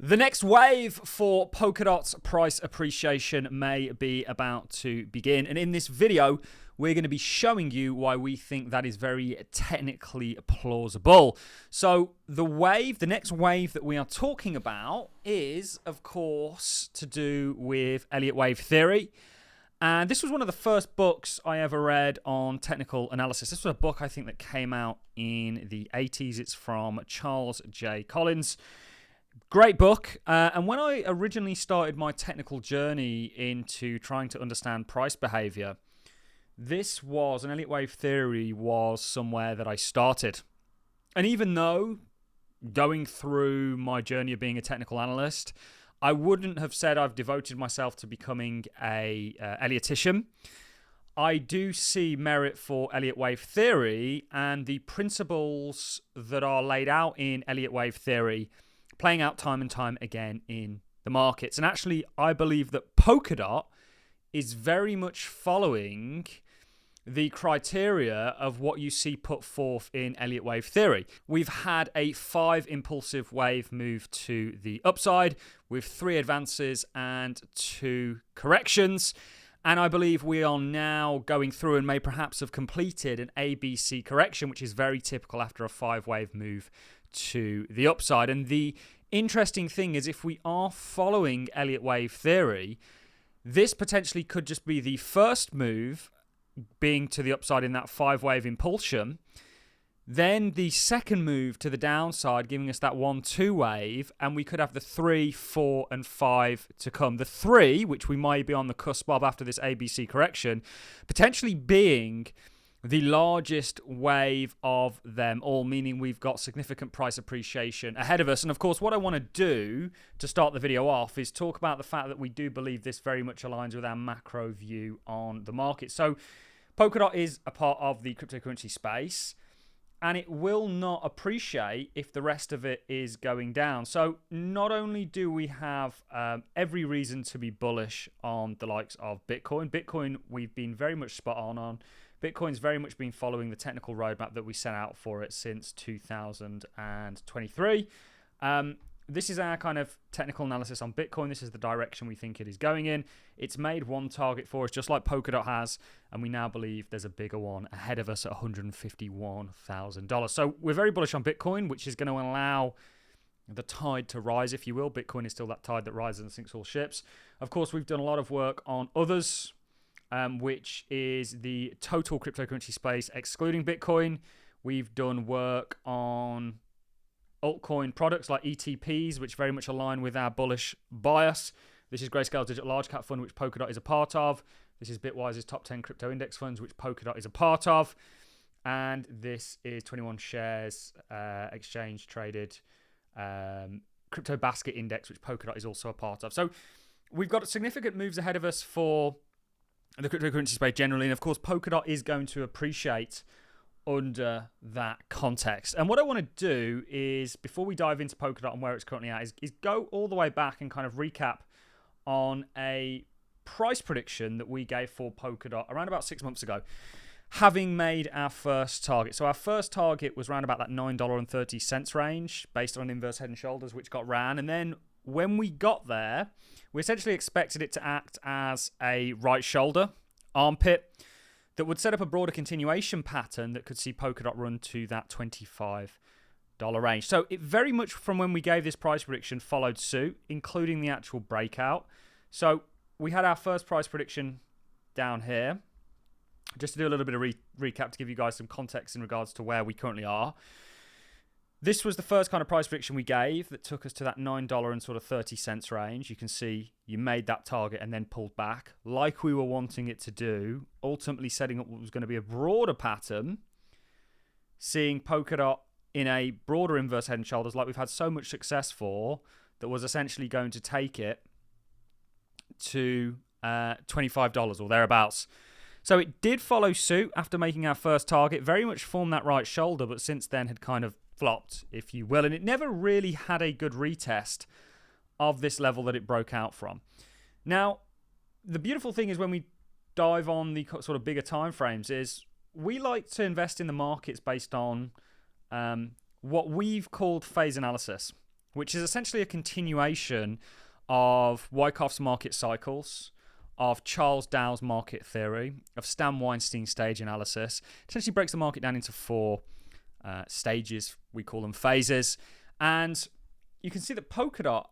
The next wave for Polkadot's price appreciation may be about to begin. And in this video, we're going to be showing you why we think that is very technically plausible. So the next wave that we are talking about is, of course, to do with Elliot Wave theory. And this was one of the first books I ever read on technical analysis. This was a book, I think, that came out in the 80s. It's from Charles J. Collins. Great book. And when I originally started my technical journey into trying to understand price behavior, this was, an Elliot Wave theory was somewhere that I started. And even though going through my journey of being a technical analyst, I wouldn't have said I've devoted myself to becoming a Elliotician, I do see merit for Elliot Wave theory and the principles that are laid out in Elliot Wave theory playing out time and time again in the markets. And actually, I believe that Polkadot is very much following the criteria of what you see put forth in Elliot Wave theory. We've had a 5 impulsive wave move to the upside with 3 advances and 2 corrections. And I believe we are now going through and may perhaps have completed an ABC correction, which is very typical after a 5-wave move to the upside. And the interesting thing is, if we are following Elliot Wave theory, this potentially could just be the first move being to the upside in that 5-wave impulsion, then the second move to the downside giving us that 1-2 wave, and we could have the 3, 4 and 5 to come. The 3, which we might be on the cusp of after this ABC correction, potentially being the largest wave of them all, meaning we've got significant price appreciation ahead of us. And of course, what I want to do to start the video off is talk about the fact that we do believe this very much aligns with our macro view on the market. So Polkadot is a part of the cryptocurrency space, and it will not appreciate if the rest of it is going down. So not only do we have every reason to be bullish on the likes of Bitcoin. Bitcoin, we've been very much spot on. Bitcoin's very much been following the technical roadmap that we set out for it since 2023. This is our kind of technical analysis on Bitcoin. This is the direction we think it is going in. It's made one target for us, just like Polkadot has, and we now believe there's a bigger one ahead of us at $151,000. So we're very bullish on Bitcoin, which is going to allow the tide to rise, if you will. Bitcoin is still that tide that rises and sinks all ships. Of course, we've done a lot of work on others, which is the total cryptocurrency space, excluding Bitcoin. We've done work on altcoin products like ETPs, which very much align with our bullish bias. This is Grayscale Digital Large Cap Fund, which Polkadot is a part of. This is Bitwise's top 10 crypto index funds, which Polkadot is a part of. And this is 21 Shares exchange traded crypto basket index, which Polkadot is also a part of. So we've got significant moves ahead of us for the cryptocurrency space generally, and of course Polkadot is going to appreciate under that context. And what I want to do is, before we dive into Polkadot and where it's currently at, is go all the way back and kind of recap on a price prediction that we gave for Polkadot around about 6 months ago, having made our first target. So our first target was around about that $9.30 range based on inverse head and shoulders, which got ran. And then when we got there, we essentially expected it to act as a right shoulder, armpit, that would set up a broader continuation pattern that could see Polkadot run to that $25 range. So it very much, from when we gave this price prediction, followed suit, including the actual breakout. So we had our first price prediction down here. Just to do a little bit of recap to give you guys some context in regards to where we currently are. This was the first kind of price prediction we gave that took us to that $9.30 range. You can see you made that target and then pulled back like we were wanting it to do, ultimately setting up what was going to be a broader pattern, seeing Polkadot in a broader inverse head and shoulders like we've had so much success for, that was essentially going to take it to $25 or thereabouts. So it did follow suit after making our first target, very much formed that right shoulder, but since then had kind of flopped, if you will, and it never really had a good retest of this level that it broke out from. Now, the beautiful thing is, when we dive on the sort of bigger time frames, is we like to invest in the markets based on what we've called phase analysis. which is essentially a continuation of Wyckoff's market cycles, of Charles Dow's market theory, of Stan Weinstein's stage analysis. Essentially breaks the market down into 4 stages. We call them phases. And you can see that Polkadot,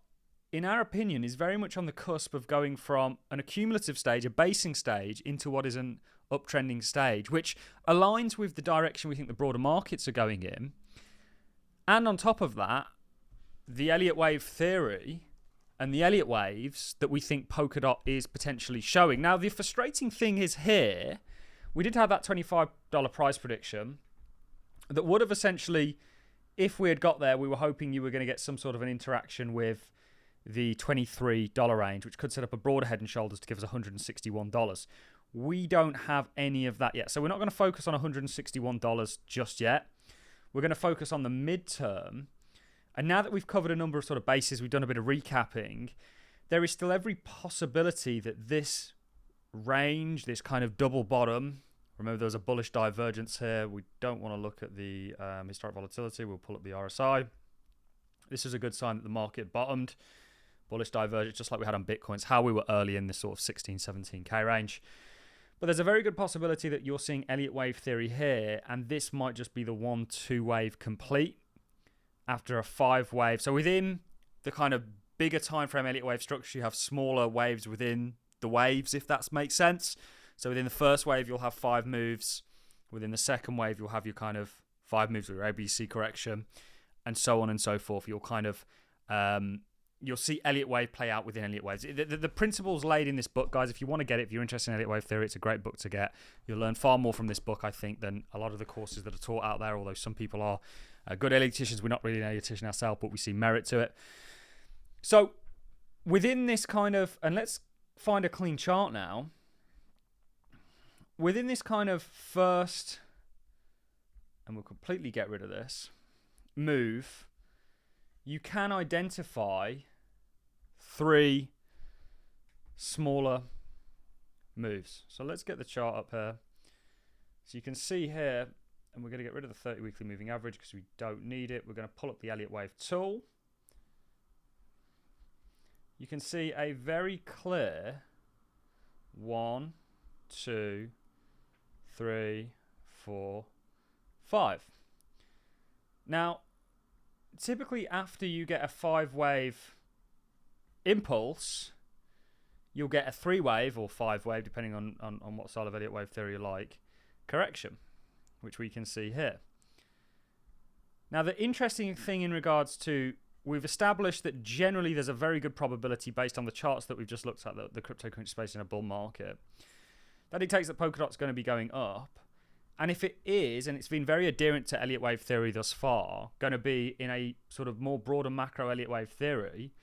in our opinion, is very much on the cusp of going from an accumulative stage, a basing stage, into what is an uptrending stage, which aligns with the direction we think the broader markets are going in. And on top of that, the Elliot Wave theory and the Elliot waves that we think Polkadot is potentially showing. Now, the frustrating thing is here, we did have that $25 price prediction that would have essentially, if we had got there, we were hoping you were going to get some sort of an interaction with the $23 range, which could set up a broader head and shoulders to give us $161. We don't have any of that yet. So we're not going to focus on $161 just yet. We're going to focus on the midterm. And now that we've covered a number of sort of bases, we've done a bit of recapping, there is still every possibility that this range, this kind of double bottom, remember there's a bullish divergence here. We don't want to look at the historic volatility. We'll pull up the RSI. This is a good sign that the market bottomed. Bullish divergence, just like we had on Bitcoin. It's how we were early in this sort of 16, 17K range. But there's a very good possibility that you're seeing Elliott Wave theory here, and this might just be the 1-2 wave complete after a 5 wave. So within the kind of bigger time frame Elliott Wave structure, you have smaller waves within the waves, if that makes sense. So within the first wave, you'll have 5 moves. Within the second wave, you'll have your kind of 5 moves with your ABC correction, and so on and so forth. You'll kind of you'll see Elliott Wave play out within Elliott Waves. The principles laid in this book, guys, if you want to get it, if you're interested in Elliott Wave theory, it's a great book to get. You'll learn far more from this book, I think, than a lot of the courses that are taught out there, although some people are good Ellioticians. We're not really an Elliotician ourselves, but we see merit to it. So within this kind of, and let's find a clean chart now. Within this kind of first, and we'll completely get rid of this, move, you can identify 3 smaller moves. So let's get the chart up here. So you can see here, and we're going to get rid of the 30 weekly moving average because we don't need it. We're going to pull up the Elliott Wave tool. You can see a very clear 1, 2, 3, 4, 5. Now, typically after you get a 5 wave impulse, you'll get a 3 wave or 5 wave, depending on what style of Elliott Wave theory you like, correction, which we can see here. Now, the interesting thing in regards to, we've established that generally there's a very good probability based on the charts that we've just looked at, the cryptocurrency space in a bull market, that it takes that Polkadot's going to be going up. And if it is, and it's been very adherent to Elliott Wave theory thus far, going to be in a sort of more broader macro Elliott Wave theory,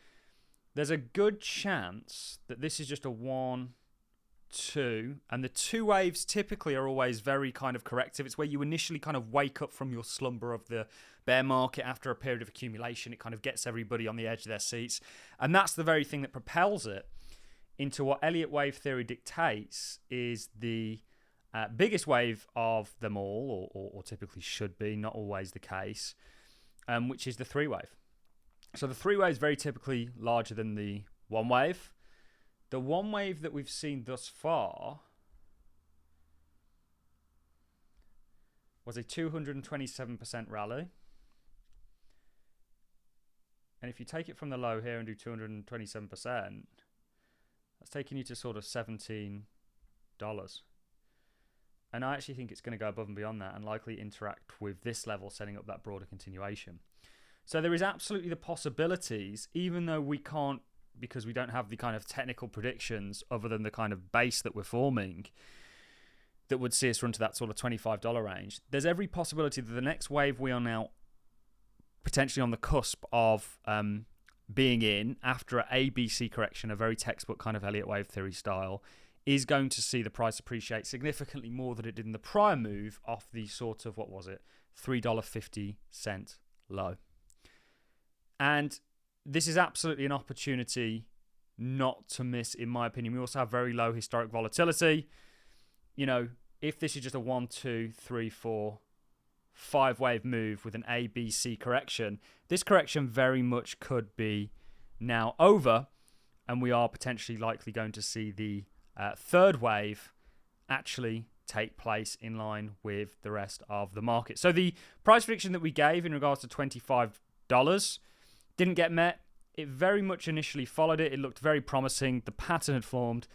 there's a good chance that this is just a 1, 2, and the 2 waves typically are always very kind of corrective. It's where you initially kind of wake up from your slumber of the bear market after a period of accumulation. It kind of gets everybody on the edge of their seats. And that's the very thing that propels it into what Elliott Wave theory dictates is the biggest wave of them all, or typically should be, not always the case, which is the 3 wave. So the 3 wave is very typically larger than the 1 wave. The 1 wave that we've seen thus far was a 227% rally. And if you take it from the low here and do 227%, that's taking you to sort of $17. And I actually think it's going to go above and beyond that and likely interact with this level, setting up that broader continuation. So there is absolutely the possibilities, even though we can't, because we don't have the kind of technical predictions other than the kind of base that we're forming, that would see us run to that sort of $25 range. There's every possibility that the next wave we are now potentially on the cusp of being in, after an ABC correction, a very textbook kind of Elliott Wave theory style, is going to see the price appreciate significantly more than it did in the prior move off the sort of, what was it, $3.50 low. And this is absolutely an opportunity not to miss, in my opinion. We also have very low historic volatility. You know, if this is just a 1, 2, 3, 4, 5-wave move with an ABC correction, this correction very much could be now over, and we are potentially likely going to see the third wave actually take place in line with the rest of the market. So the price prediction that we gave in regards to $25 didn't get met. It very much initially followed it. It looked very promising. The pattern had formed,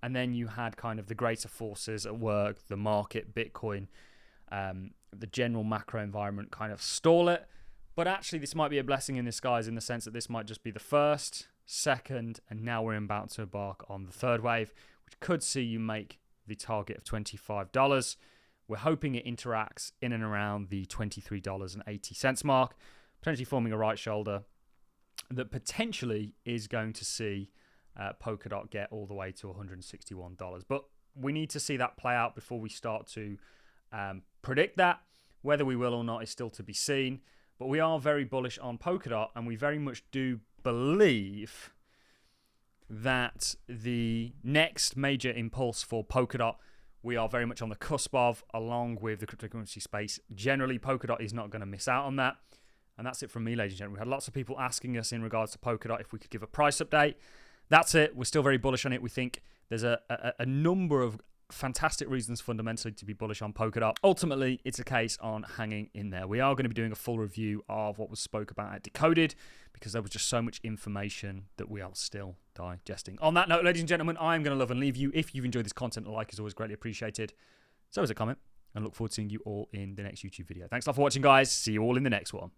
and then you had kind of the greater forces at work, the market, Bitcoin, the general macro environment kind of stall it. But actually, this might be a blessing in disguise in the sense that this might just be the first, second, and now we're about to embark on the third wave, which could see you make the target of $25. We're hoping it interacts in and around the $23.80 mark, potentially forming a right shoulder that potentially is going to see Polkadot get all the way to $161. But we need to see that play out before we start to predict that. Whether we will or not is still to be seen. But we are very bullish on Polkadot, and we very much do believe that the next major impulse for Polkadot, we are very much on the cusp of, along with the cryptocurrency space. Generally, Polkadot is not going to miss out on that. And that's it from me, ladies and gentlemen. We had lots of people asking us in regards to Polkadot if we could give a price update. That's it. We're still very bullish on it. We think there's a number of fantastic reasons fundamentally to be bullish on Polkadot. Ultimately, it's a case on hanging in there. We are going to be doing a full review of what was spoke about at Decoded, because there was just so much information that we are still digesting. On that note, ladies and gentlemen, I'm going to love and leave you. If you've enjoyed this content, a like is always greatly appreciated. So is a comment, and look forward to seeing you all in the next YouTube video. Thanks a lot for watching, guys. See you all in the next one.